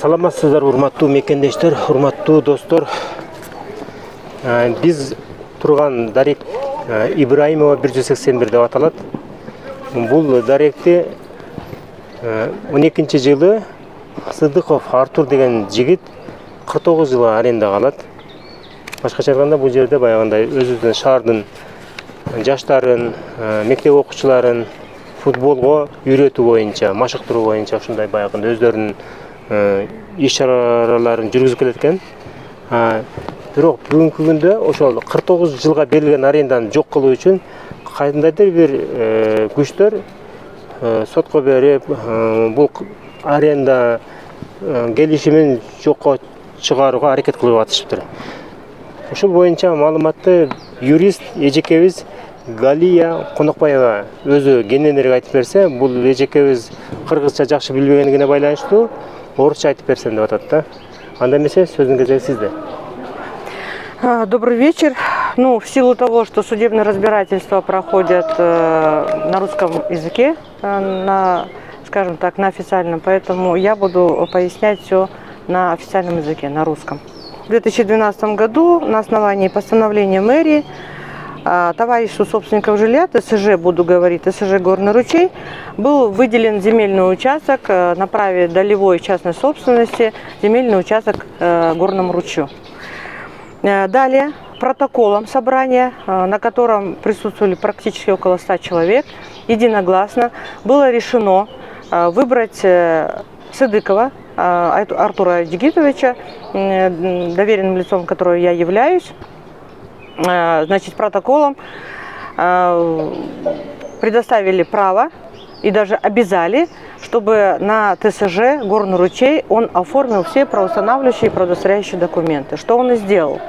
Саламатсыздар, урматтуу мекендештер, урматтуу достор. Биз турган дарек Ибраимова 181 деп аталат. Бул даректи 12-жылы Сыдыков Артур деген жигит 49 жылга арендага алат. Башкача айтканда бул жерде баягындай өзүбүздүн шаардын жаштарын, мектеп окуучуларын футболго үйрөтүү боюнча, машыктыруу боюнча ушундай баягындай өздөрүнүн иш-чараларын жүргүзүп келет экен. Бирок бүгүнкү күндө ошол 49 жылга берилген аренданы жок кылуу үчүн кандайдыр бир күчтөр сотко берип, бул аренда келишимин жокко чыгарууга аракет кылып атышыптыр. Ушул боюнча маалыматты юрист эжекебиз Галия Конокбаева өзү кененирээк айтып берсе, бул эжекебиз кыргызча жакшы билбегенине байланыштуу орусча айтып берсем деп атат да. Анда эмесе сөздүн кезеги сизде. Добрый вечер. В силу того, что судебные разбирательства проходят на русском языке, скажем так, на официальном, поэтому я буду пояснять все на официальном языке, на русском. В 2012 году на основании постановления мэрии товариществу собственников жилья, ТСЖ, буду говорить, ТСЖ «Горный ручей», был выделен земельный участок на праве долевой частной собственности, земельный участок Горному ручью. Далее протоколом собрания, на котором присутствовали практически около 100 человек, единогласно было решено выбрать Сыдыкова Артура Дигитовича, доверенным лицом которого я являюсь. Значит, протоколом предоставили право и даже обязали, чтобы на ТСЖ «Горный ручей» он оформил все правоустанавливающие и правоудостоверяющие документы. Что он и сделал.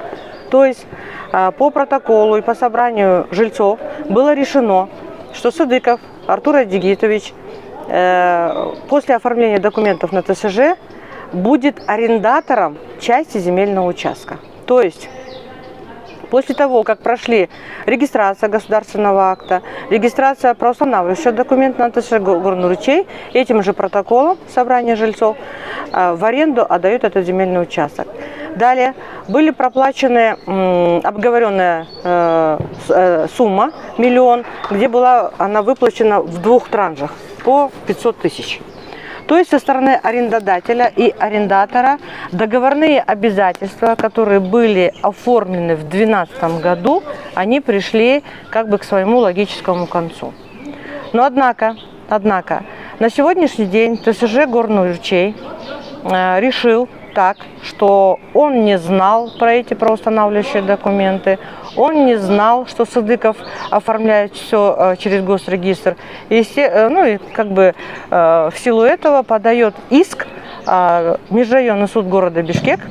То есть по протоколу и по собранию жильцов было решено, что Сыдыков Артур Дигитович после оформления документов на ТСЖ будет арендатором части земельного участка. То есть после того, как прошли регистрация государственного акта, регистрация правоустанавливающего документа на ТСЖ «Горный ручей», этим же протоколом собрания жильцов в аренду отдают этот земельный участок. Далее были проплачены обговоренная сумма, миллион, где была она выплачена в 2 траншах по 500 тысяч. То есть со стороны арендодателя и арендатора договорные обязательства, которые были оформлены в 2012 году, они пришли как бы к своему логическому концу. Но однако на сегодняшний день ТСЖ «Горный ручей» решил так, что он не знал про эти правоустанавливающие документы, он не знал, что Сыдыков оформляет все через госрегистр. И в силу этого подает иск Межрайонный суд города Бишкек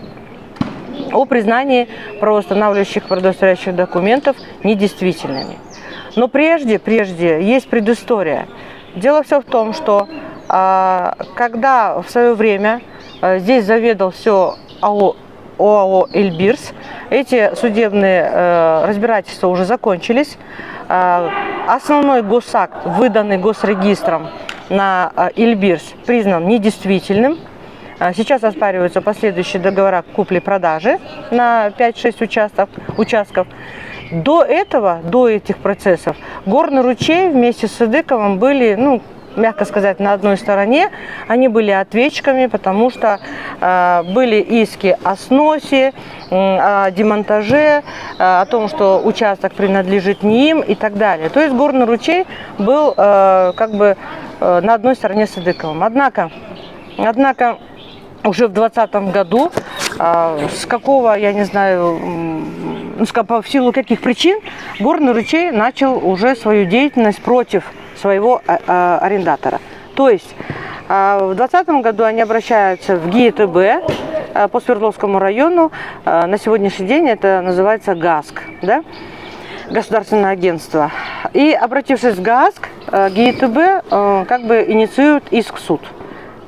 о признании правоустанавливающих правоудостоверяющих документов недействительными. Но прежде есть предыстория. Дело все в том, что когда в свое время здесь заведовал все ОАО «Эльбирс», эти судебные разбирательства уже закончились. Основной госакт, выданный госрегистром на Эльбирс, признан недействительным. Сейчас оспариваются последующие договора купли-продажи на 5-6 участков. До этих процессов Горный ручей вместе с Сыдыковым были, мягко сказать, на одной стороне. Они были ответчиками, потому что были иски о сносе, о демонтаже, о том, что участок принадлежит не им и так далее. То есть Горный ручей был на одной стороне с Сыдыковым. Однако уже в 2020 году, в силу каких причин, Горный ручей начал уже свою деятельность против своего арендатора. То есть в 2020 году они обращаются в ГИТБ по Свердловскому району. На сегодняшний день это называется ГАСК, да? Государственное агентство. И обратившись в ГАСК, ГИТБ инициирует иск в суд.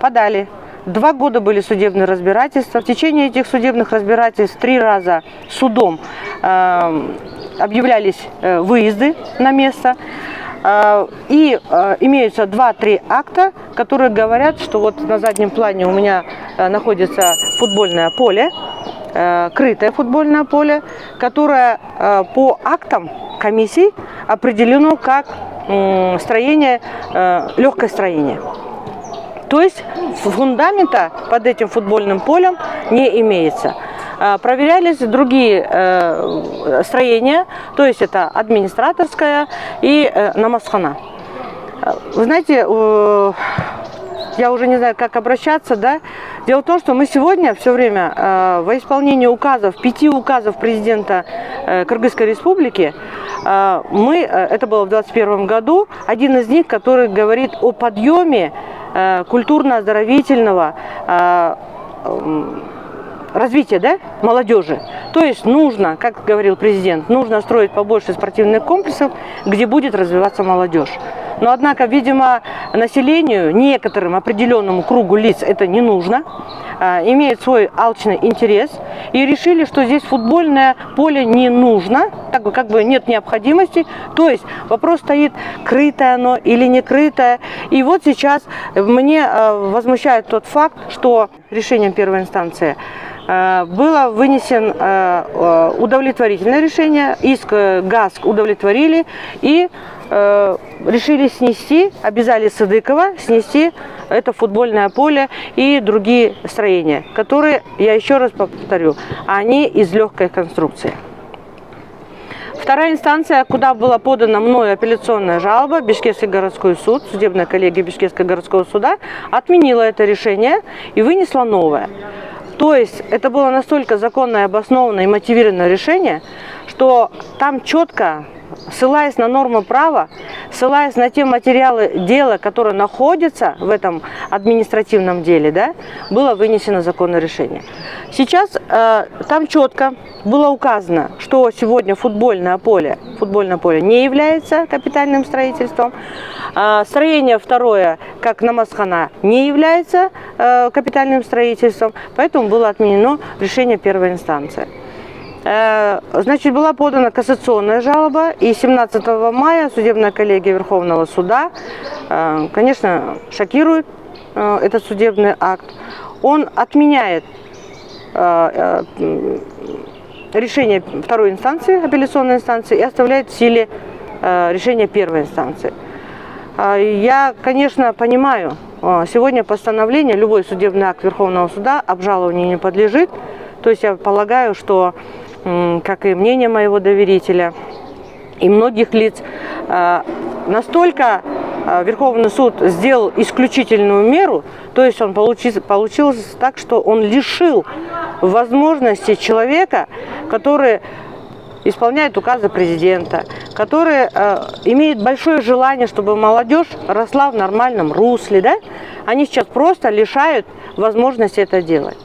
Подали. 2 года были судебные разбирательства. В течение этих судебных разбирательств 3 раза судом объявлялись выезды на место. И имеются 2-3 акта, которые говорят, что вот на заднем плане у меня находится футбольное поле, крытое футбольное поле, которое по актам комиссий определено как строение, легкое строение. То есть фундамента под этим футбольным полем не имеется. Проверялись другие строения, то есть это администраторская и намазхана. Вы знаете, я уже не знаю, как обращаться, да? Дело в том, что мы сегодня все время во исполнении указов, 5 указов президента Кыргызской республики, это было в 2021 году, один из них, который говорит о подъеме культурно-оздоровительного развития, да, молодежи. То есть нужно, как говорил президент, нужно строить побольше спортивных комплексов, где будет развиваться молодежь. Но, однако, видимо, населению, некоторым определенному кругу лиц это не нужно, имеет свой алчный интерес, и решили, что здесь футбольное поле не нужно, как бы нет необходимости. То есть вопрос стоит, крытое оно или не крытое. И вот сейчас мне возмущает тот факт, что решением первой инстанции было вынесен удовлетворительное решение, иск ГАСК удовлетворили и решили снести, обязали Садыкова снести это футбольное поле и другие строения, которые, я еще раз повторю, они из легкой конструкции. Вторая инстанция, куда была подана мною апелляционная жалоба, Бишкекский городской суд, судебная коллегия Бишкекского городского суда, отменила это решение и вынесла новое. То есть это было настолько законное, обоснованное и мотивированное решение, что там четко, ссылаясь на нормы права, ссылаясь на те материалы дела, которые находятся в этом административном деле, да, было вынесено законное решение. Сейчас там четко было указано, что сегодня футбольное поле не является капитальным строительством. Строение второе, как намазхана, не является капитальным строительством, поэтому было отменено решение первой инстанции. Значит, была подана кассационная жалоба, и 17 мая судебная коллегия Верховного суда, конечно, шокирует этот судебный акт. Он отменяет решение второй инстанции, апелляционной инстанции, и оставляет в силе решение первой инстанции. Я, конечно, понимаю, сегодня постановление, любой судебный акт Верховного суда обжалованию не подлежит. То есть я полагаю, что, как и мнение моего доверителя и многих лиц, настолько Верховный суд сделал исключительную меру, то есть он получилось так, что он лишил возможности человека, который исполняет указы президента, который имеет большое желание, чтобы молодежь росла в нормальном русле, да? Они сейчас просто лишают возможности это делать.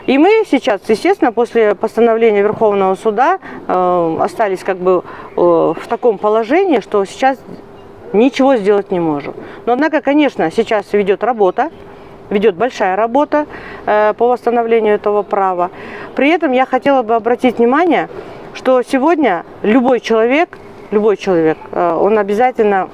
И мы сейчас, естественно, после постановления Верховного суда остались как бы в таком положении, что сейчас ничего сделать не можем. Но, однако, конечно, сейчас ведет большая работа по восстановлению этого права. При этом я хотела бы обратить внимание, что сегодня любой человек, он обязательно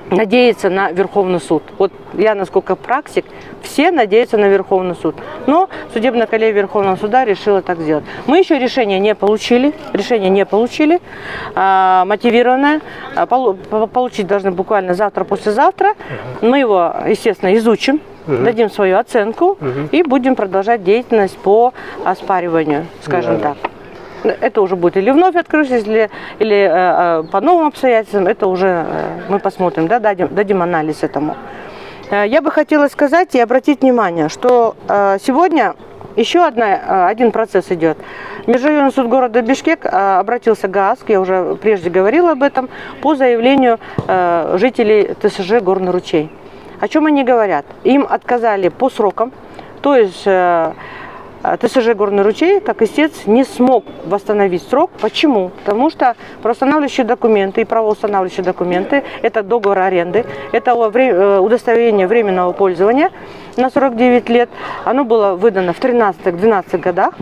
надеется на Верховный суд. Вот я, насколько практик, все надеются на Верховный суд. Но судебная коллегия Верховного суда решила так сделать. Мы еще решение не получили, мотивированное. Получить должны буквально завтра-послезавтра. Мы его, естественно, изучим, дадим свою оценку и будем продолжать деятельность по оспариванию, скажем так. Это уже будет или вновь открывшись, или по новым обстоятельствам, это уже мы посмотрим, да, дадим анализ этому. Я бы хотела сказать и обратить внимание, что сегодня еще один процесс идет. Межрайонный суд города Бишкек обратился к ГАСК, я уже прежде говорила об этом, по заявлению жителей ТСЖ «Горный ручей». О чем они говорят? Им отказали по срокам, то есть ТСЖ «Горный ручей», как истец, не смог восстановить срок. Почему? Потому что правоустанавливающие документы и правоустанавливающие документы – это договор аренды, это удостоверение временного пользования на 49 лет. Оно было выдано в 13-12 годах,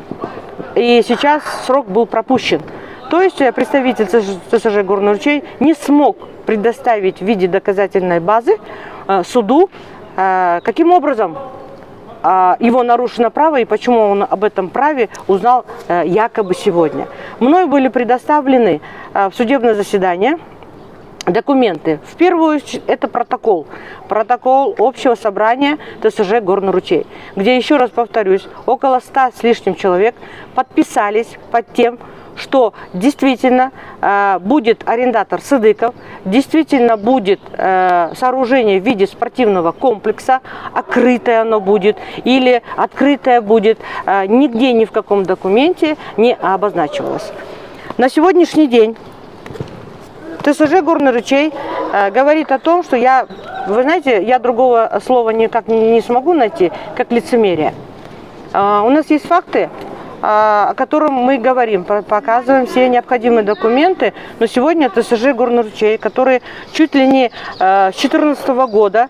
и сейчас срок был пропущен. То есть представитель ТСЖ «Горный ручей» не смог предоставить в виде доказательной базы суду, каким образом его нарушено право и почему он об этом праве узнал якобы сегодня. Мною были предоставлены в судебное заседание документы. В первую очередь это протокол общего собрания ТСЖ «Горный ручей», где, еще раз повторюсь, около 100 с лишним человек подписались под тем, что действительно будет арендатор Сыдыков, действительно будет сооружение в виде спортивного комплекса, открытое оно будет или открытое будет, нигде ни в каком документе не обозначивалось. На сегодняшний день ТСЖ «Горный ручей» говорит о том, что вы знаете, я другого слова никак не смогу найти, как лицемерие. У нас есть факты, о котором мы говорим, показываем все необходимые документы, но сегодня ТСЖ «Горный ручей», который чуть ли не с 2014 года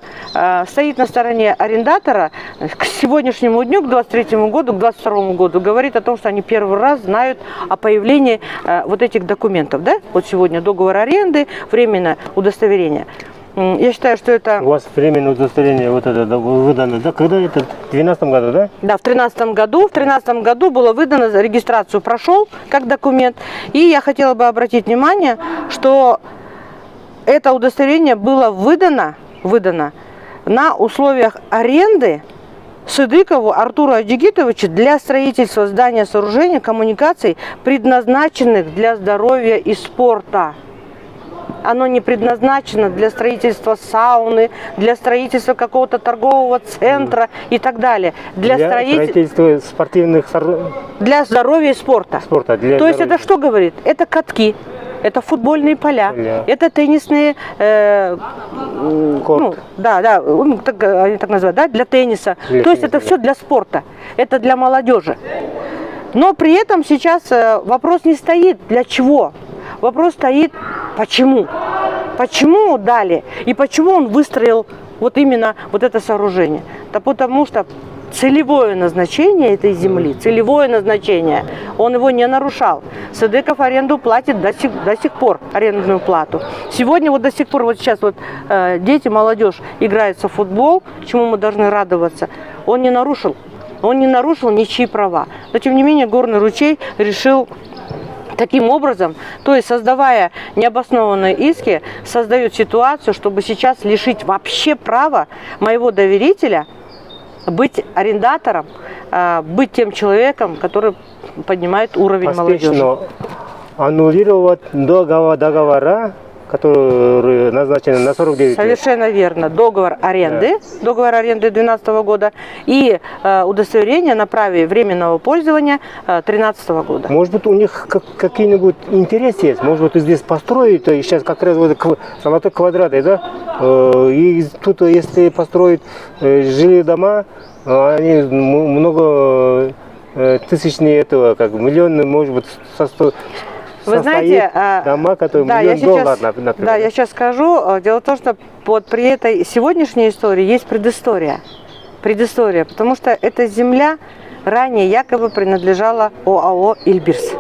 стоит на стороне арендатора, к сегодняшнему дню, к 2023 году, к 2022 году, говорит о том, что они первый раз знают о появлении вот этих документов. Да? Вот сегодня договор аренды, временное удостоверение. Я считаю, что это... У вас временное удостоверение вот это выдано, да? Когда это? В 2012 году, да? Да, в 2013 году. В 2013 году было выдано, регистрацию прошел как документ. И я хотела бы обратить внимание, что это удостоверение было выдано на условиях аренды Сыдыкову Артуру Адигитовичу для строительства здания, сооружений, коммуникаций, предназначенных для здоровья и спорта. Оно не предназначено для строительства сауны, для строительства какого-то торгового центра и так далее. Для строительства спортивных... Для здоровья и спорта. То есть это что говорит? Это катки, это футбольные поля, это теннисные... они так называют, да, для тенниса. То есть это все для спорта, это для молодежи. Но при этом сейчас вопрос не стоит, для чего. Вопрос стоит, почему? Почему дали? И почему он выстроил вот именно вот это сооружение? Да потому что целевое назначение этой земли, целевое назначение, он его не нарушал. Сыдыков аренду платит до сих пор, арендную плату. Сегодня вот до сих пор, вот сейчас вот дети, молодежь играются в футбол, чему мы должны радоваться, он не нарушил ничьи права. Но тем не менее Горный ручей решил таким образом, то есть создавая необоснованные иски, создает ситуацию, чтобы сейчас лишить вообще права моего доверителя быть арендатором, быть тем человеком, который поднимает уровень молодежи. Аннулировать договора, которые назначены на 49 лет. Совершенно верно. Договор аренды 2012 года и удостоверение на праве временного пользования 2013 года. Может быть, у них какие-нибудь интересы есть? Может быть, здесь построить, сейчас как раз вот золотой квадрат, да? И тут, если построить жилые дома, они много тысячные этого, как миллионы, может быть, вы знаете, дома, которые $1 000 000, например. Да, я сейчас скажу. Дело в том, что вот при этой сегодняшней истории есть предыстория. Потому что эта земля ранее якобы принадлежала ОАО «Эльбирс».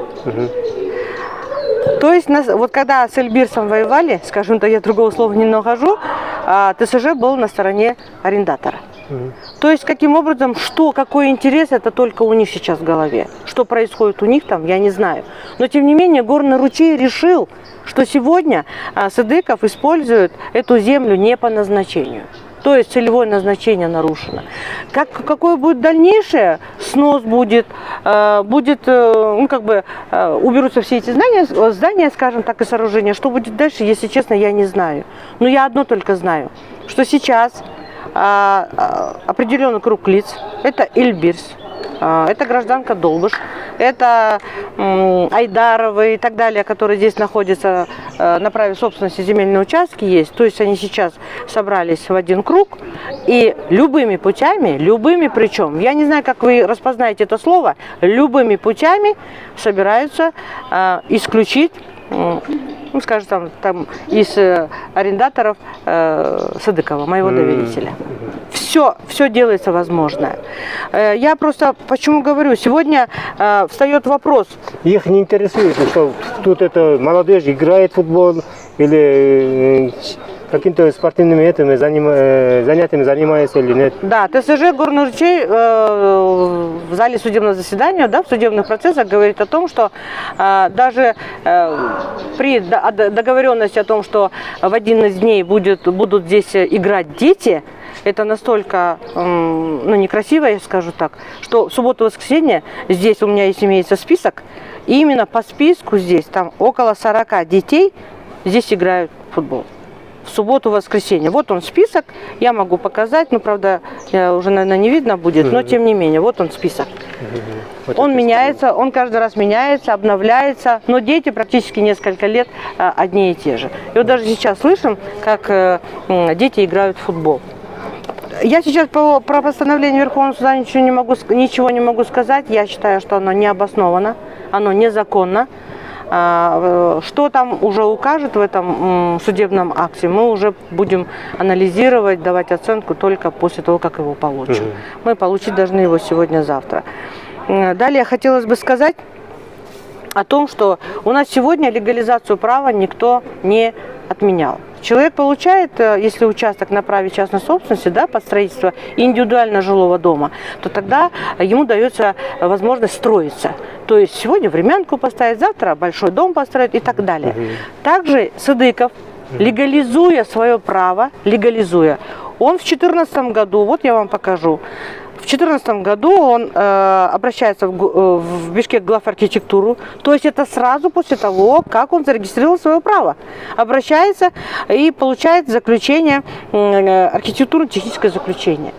То есть, вот когда с Эльбирсом воевали, скажем так, я другого слова не нахожу, ТСЖ был на стороне арендатора. То есть, каким образом, какой интерес, это только у них сейчас в голове. Что происходит у них там, я не знаю. Но, тем не менее, Горный ручей решил, что сегодня Сыдыков использует эту землю не по назначению. То есть, целевое назначение нарушено. Какое будет дальнейшее, снос будет, уберутся все эти здания, скажем так, и сооружения. Что будет дальше, если честно, я не знаю. Но я одно только знаю, что сейчас... определенный круг лиц, это Эльбирс, это гражданка Долбыш, это Айдаровы и так далее, которые здесь находятся на праве собственности, земельные участки есть. То есть они сейчас собрались в один круг и любыми путями, причем, я не знаю, как вы распознаете это слово, любыми путями собираются исключить, скажем, там из арендаторов Сыдыкова, моего доверителя. Все делается возможное. Я просто почему говорю, сегодня встает вопрос. Их не интересует, что тут это молодежь играет в футбол, или каким-то спортивными занятиями занимается или нет? Да, ТСЖ Горный ручей в зале судебного заседания, да, в судебных процессах говорит о том, что даже при договоренности о том, что в один из дней будут здесь играть дети, это настолько некрасиво, я скажу так, что в субботу и воскресенье здесь у меня имеется список, и именно по списку здесь, там около 40 детей здесь играют в футбол. В субботу, воскресенье. Вот он список, я могу показать, ну, правда, уже, наверное, не видно будет, но тем не менее, вот он список. Он меняется, он каждый раз меняется, обновляется, но дети практически несколько лет одни и те же. И вот даже сейчас слышим, как дети играют в футбол. Я сейчас про постановление Верховного суда ничего не могу сказать. Я считаю, что оно не обосновано, оно незаконно. Что там уже укажет в этом судебном акте, мы уже будем анализировать, давать оценку только после того, как его получим. Мы получить должны его сегодня-завтра. Далее хотелось бы сказать о том, что у нас сегодня легализацию права никто не отменял. Человек получает, если участок на праве частной собственности, да, под строительство индивидуально жилого дома, то тогда ему дается возможность строиться. То есть сегодня времянку поставить, завтра большой дом построить и так далее. Также Сыдыков, легализуя свое право, он в 2014 году, вот я вам покажу, в 2014 году он обращается в Бишкек главархитектуру, то есть это сразу после того, как он зарегистрировал свое право. Обращается и получает заключение, архитектурно-техническое заключение.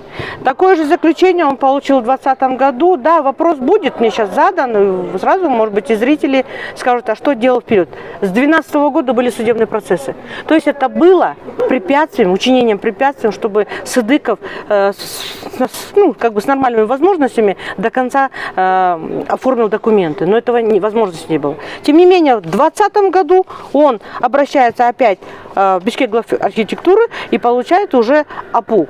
Такое же заключение он получил в 2020 году. Да, вопрос будет мне сейчас задан, и сразу, может быть, и зрители скажут, а что делал вперед. С 2012 года были судебные процессы. То есть это было препятствием, учинением препятствием, чтобы Сыдыков с нормальными возможностями до конца оформил документы. Но этого возможности не было. Тем не менее, в 2020 году он обращается опять в Бишкек главархитектуры и получает уже АПУ.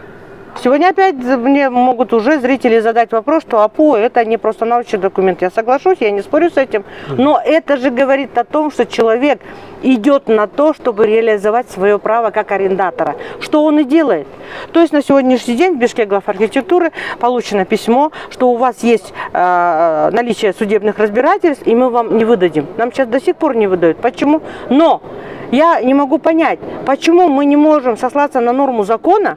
Сегодня опять мне могут уже зрители задать вопрос, что АПУ это не просто научный документ. Я соглашусь, я не спорю с этим, но это же говорит о том, что человек идет на то, чтобы реализовать свое право как арендатора. Что он и делает. То есть на сегодняшний день в Бишкек главархитектуры получено письмо, что у вас есть наличие судебных разбирательств, и мы вам не выдадим. Нам сейчас до сих пор не выдают. Почему? Но я не могу понять, почему мы не можем сослаться на норму закона,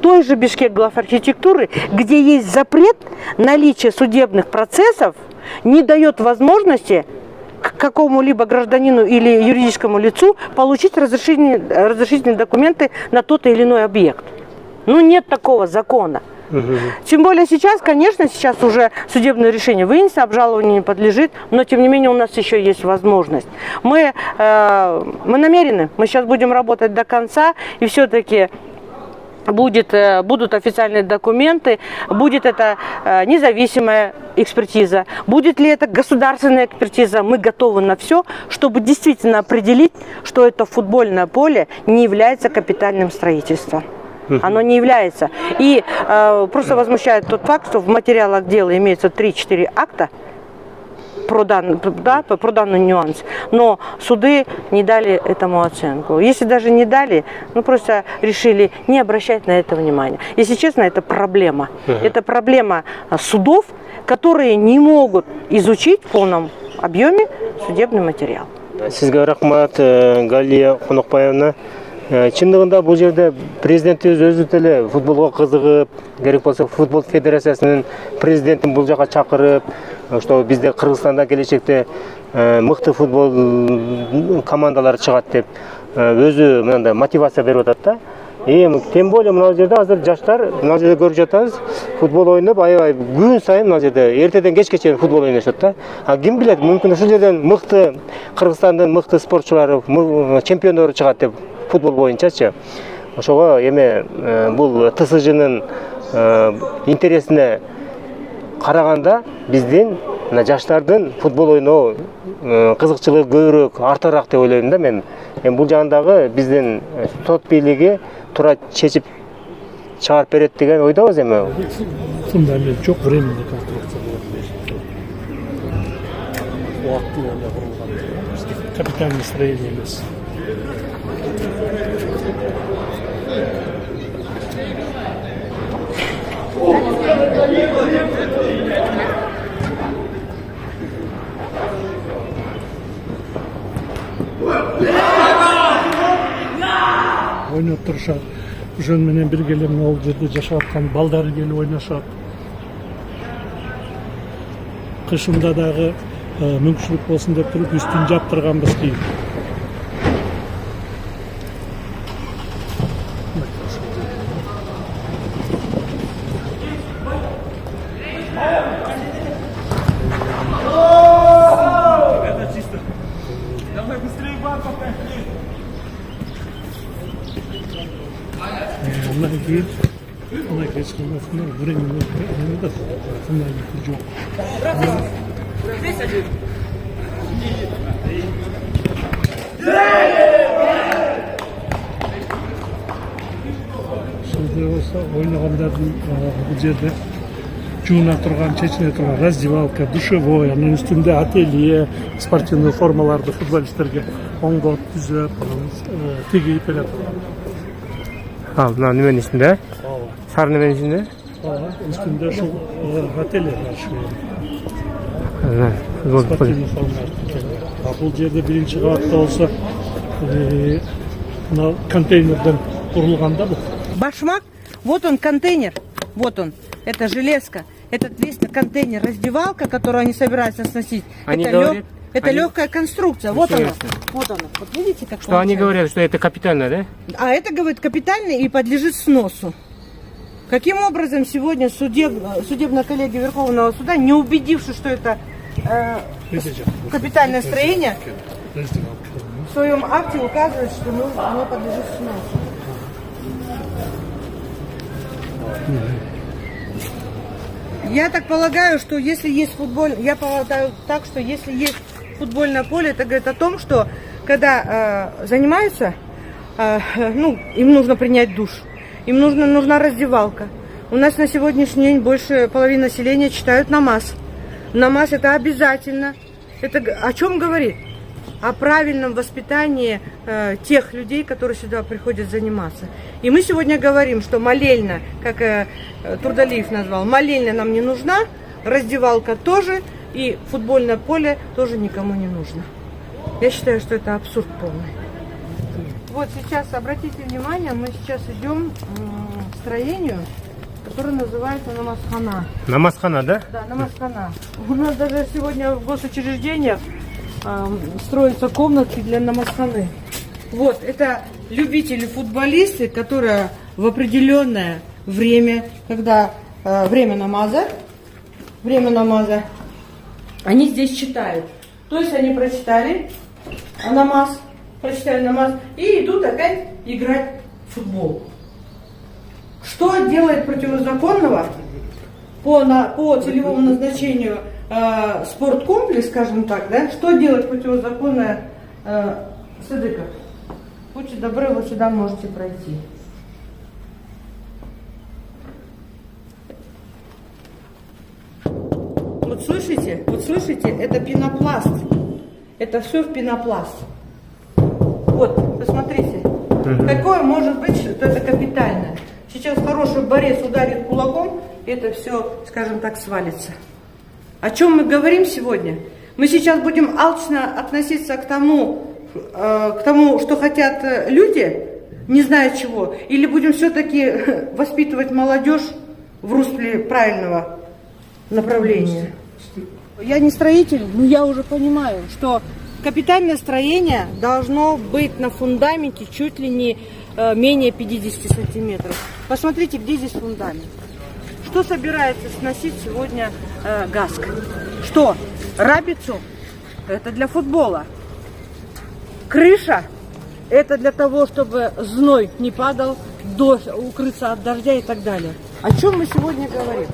той же Бишкек главархитектуры, где есть запрет, наличие судебных процессов не дает возможности какому-либо гражданину или юридическому лицу получить разрешительные документы на тот или иной объект. Ну, нет такого закона. Тем более сейчас, конечно, сейчас уже судебное решение вынесено, обжалованию не подлежит, но тем не менее у нас еще есть возможность. Мы намерены, мы сейчас будем работать до конца, и все-таки будут официальные документы, будет это независимая экспертиза, будет ли это государственная экспертиза, мы готовы на все, чтобы действительно определить, что это футбольное поле не является капитальным строительством. Оно не является. И просто возмущает тот факт, что в материалах дела имеется 3-4 акта про данный нюанс, но суды не дали этому оценку. Если даже не дали, просто решили не обращать на это внимания. Если честно, это проблема. Это проблема судов, которые не могут изучить в полном объеме судебный материал. Сизге рахмат, Галия Хунукбаевна. Чындыгында бул жерде президентибиз өзү деле футболго кызыгып, керек болсо футбол федерациясынын президентин бул жака чакырып, что бизде Кыргызстанда келечекте мыкты футбол командалары чыгат деп өзү мындай мотивация берип атат да. Тем более мына жерде азыр жаштар, мына жерде көрүп жатабыз, футбол ойноп, аябай күн сайын мына жерде эртеден кечке чейин футбол ойношот да. Ким билет, мүмкүн ушул жерден мыкты Кыргызстандын мыкты спортчулары, чемпиондору чыгат деп футбол боюнчачы. Ошого эме бул ТСЖнын интересине караганда биздин жаштардын футбол ойноо кызыкчылыгы көбүрөөк артыраак деп ойлойм да мен. Бул жагындагы биздин сот бийлиги туура чечип чыгарып берет деген ойдобуз эми. Фундамент жок, временный конструкция болот. Убактылуу курулган. Капитальный строение эмес. Ойнап турушат. Ошон менен бирге эле ал жерде жашап аткан балдары келип ойношот. Кышында дагы мүмкүнчүлүк болсун деп туруп үстүн жаптырганбыз кийин. Ondan кейін ешқандай времени да қандай жоқ. Сізде болса ойнағандардың бұл жерде жуына тұрған, чечіне тұрған раздевалка, душевой, анын үстінде ателье, спортивный формаларды футболисттерге оңдоп, түзөп, тегейіп берет. Ал, мына неменің ішінде? Сары неменің ішінде? Üstünde şu atelye var şu. Evet. Spatini formlar. Bu yerde birinci katta olsa konteynерden kurulganda bu. Башмак, вот он контейнер, вот он, это железка, этот весь контейнер, раздевалка, которую они собираются сносить. Это легкая конструкция, вот она, вот она. Вот видите, как что они говорят, что это капитально, да? А это, говорит, капитально и подлежит сносу. Каким образом сегодня судебная коллегия Верховного суда, не убедившись, что это капитальное строение, в своем акте указывает, что оно подлежит сносу? Я так полагаю, что если есть я полагаю так, что если есть футбольное поле, это говорит о том, что когда занимаются, им нужно принять душ. Им нужна раздевалка. У нас на сегодняшний день больше половины населения читают намаз. Намаз это обязательно. Это о чем говорит? О правильном воспитании тех людей, которые сюда приходят заниматься. И мы сегодня говорим, что молельня, как Турдалиев назвал, молельня нам не нужна, раздевалка тоже, и футбольное поле тоже никому не нужно. Я считаю, что это абсурд полный. Вот сейчас, обратите внимание, мы сейчас идем к строению, которое называется намазхана. Намазхана, да? Да, намазхана. У нас даже сегодня в госучреждениях строятся комнатки для намазханы. Вот, это любители-футболисты, которые в определенное время, когда время намаза, они здесь читают. То есть они прочитали намаз, и идут опять играть в футбол. Что делает противозаконного по целевому назначению спорткомплекс, скажем так, да? Что делает противозаконное Садыков? Будьте добры, вы сюда можете пройти. Вот слышите, это пенопласт. Это все в пенопласт. Вот, посмотрите. Какое может быть, что это капитальное? Сейчас хороший борец ударит кулаком, и это все, скажем так, свалится. О чем мы говорим сегодня? Мы сейчас будем алчно относиться к тому, что хотят люди, не зная чего, или будем все-таки воспитывать молодежь в русле правильного направления? Я не строитель, но я уже понимаю, что капитальное строение должно быть на фундаменте чуть ли не менее 50 сантиметров. Посмотрите, где здесь фундамент. Что собирается сносить сегодня ГАСК? Что? Рабицу? Это для футбола. Крыша? Это для того, чтобы зной не падал, укрыться от дождя и так далее. О чем мы сегодня говорим?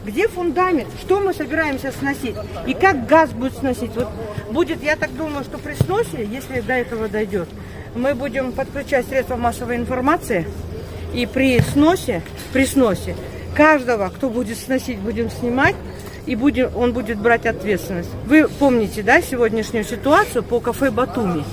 Где фундамент? Что мы собираемся сносить? И как газ будет сносить? Вот будет, я так думаю, что при сносе, если до этого дойдет, мы будем подключать средства массовой информации, и при сносе каждого, кто будет сносить, будем снимать, и он будет брать ответственность. Вы помните, да, сегодняшнюю ситуацию по кафе «Батуми»?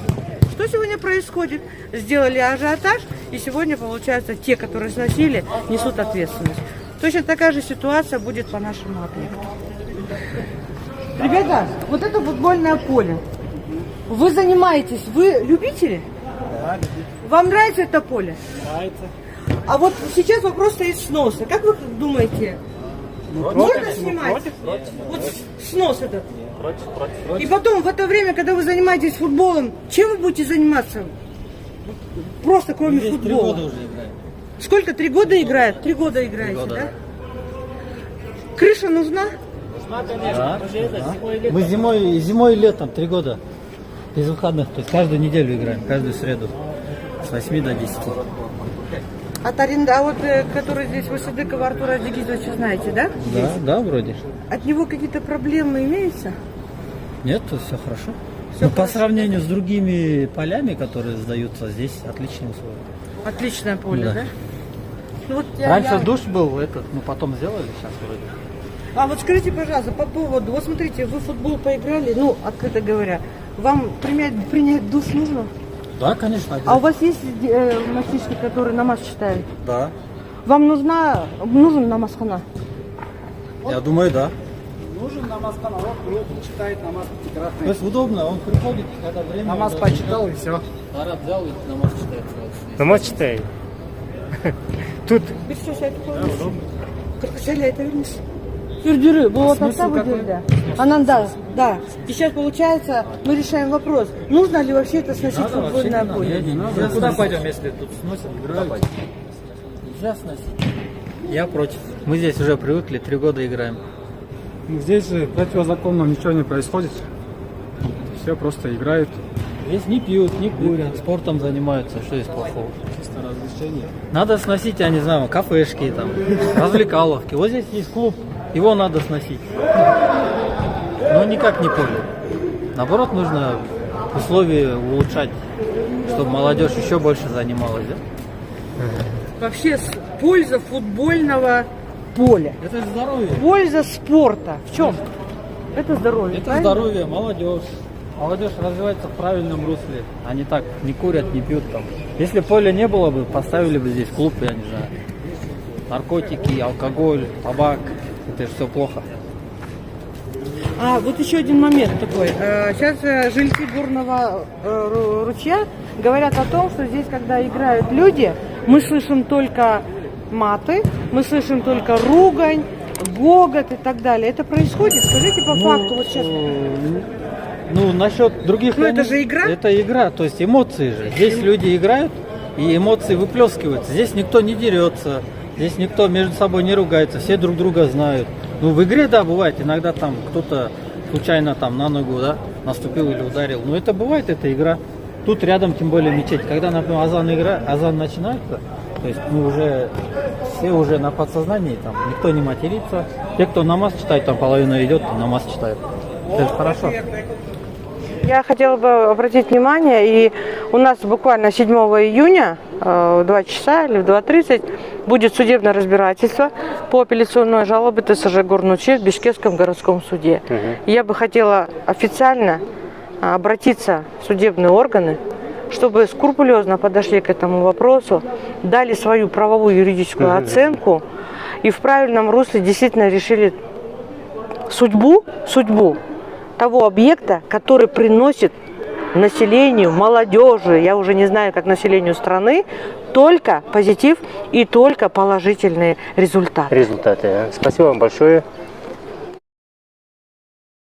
Что сегодня происходит? Сделали ажиотаж, и сегодня, получается, те, которые сносили, несут ответственность. Точно такая же ситуация будет по нашему объекту. Ребята, вот это футбольное поле. Вы занимаетесь, вы любители? Да, Вам нравится это поле? нравится. А вот сейчас вопрос стоит сноса. Как вы думаете, можно снимать? Вот снос этот. И потом, в это время, когда вы занимаетесь футболом, чем вы будете заниматься? Просто кроме Здесь 3 футбола. года уже играем. Сколько? 3 года играет? 3 года играете, года, да? Крыша нужна? Да. Мы зимой и летом 3 года. Без выходных. То есть каждую неделю играем, каждую среду. С 8 до 10. От аренда, а вот который здесь Высадыкова Артура Дегизовича знаете, да? Да, да, вроде. От него какие-то проблемы имеются? Нет, тут все хорошо. Всё Но по хорошо. сравнению с другими полями, которые сдаются, здесь отличные условия. Отличное поле, да? Да. Ну, вот Раньше душ был этот, но потом сделали, сейчас вроде. А вот скажите, пожалуйста, по поводу, вот смотрите, вы в футбол поиграли, ну, открыто говоря, вам принять душ нужно? Да, конечно. А у вас есть мальчишки, которые намаз читают? Да. Вам нужен намазхана? Я думаю, да. Нужен намаз канал, вот читает намаз То пятикратный. есть удобно, он приходит, когда время... Намаз уже почитал и все. Араб взял и намаз читает сразу. Намаз читай. Тут Biz şöyle Кыргызча это вернись. Юрдюры, было тогда выделили. Да. И сейчас получается, мы решаем вопрос, нужно ли вообще это сносить футбольное поле? Куда пойдем, если тут сносят, играют? Нельзя сносить. Я против. Мы здесь уже привыкли, 3 года играем. Здесь же противозаконно ничего не происходит. Все просто играют. Здесь не пьют, не курят, спортом занимаются. Что здесь плохого? Чисто развлечение. Надо сносить, я не знаю, кафешки, там, развлекаловки. Вот здесь есть клуб, его надо сносить. Но никак не поле. Наоборот, нужно условия улучшать, чтобы молодежь еще больше занималась. Да? Вообще польза футбольного поля. Это здоровье. Польза спорта. В чем? Это здоровье. Это правильно? здоровье, молодежь. Молодежь развивается в правильном русле. Они так не курят, не пьют там. Если поля не было бы, поставили бы здесь клуб, я не знаю. Наркотики, алкоголь, табак. Это же все плохо. А вот еще один момент такой. Сейчас жильцы горного ручья говорят о том, что здесь, когда играют люди, мы слышим только маты, мы слышим только ругань, гогот и так далее. Это происходит? Скажите по факту вот сейчас. Ну, насчет других... Ну, это же игра? Это игра, то есть эмоции же. Здесь люди играют, и эмоции выплескиваются. Здесь никто не дерется, здесь никто между собой не ругается, все друг друга знают. Ну, в игре, да, бывает, иногда там кто-то случайно там на ногу, да, наступил или ударил. Но это бывает, это игра. Тут рядом, тем более, мечеть. Когда, например, азан начинается, то есть мы уже, все уже на подсознании, там, никто не матерится. Те, кто намаз читает, там половина идет, намаз читает. Это хорошо. Я хотела бы обратить внимание, и у нас буквально 7 июня в 2 часа или в 2:30 будет судебное разбирательство по апелляционной жалобе ТСЖ Горнучи в Бишкекском городском суде. И я бы хотела официально обратиться в судебные органы, чтобы скрупулезно подошли к этому вопросу, дали свою правовую юридическую оценку и в правильном русле действительно решили судьбу того объекта, который приносит населению, молодежи, я уже не знаю, как населению страны, только позитив и только положительные результаты. результаты. Спасибо вам большое.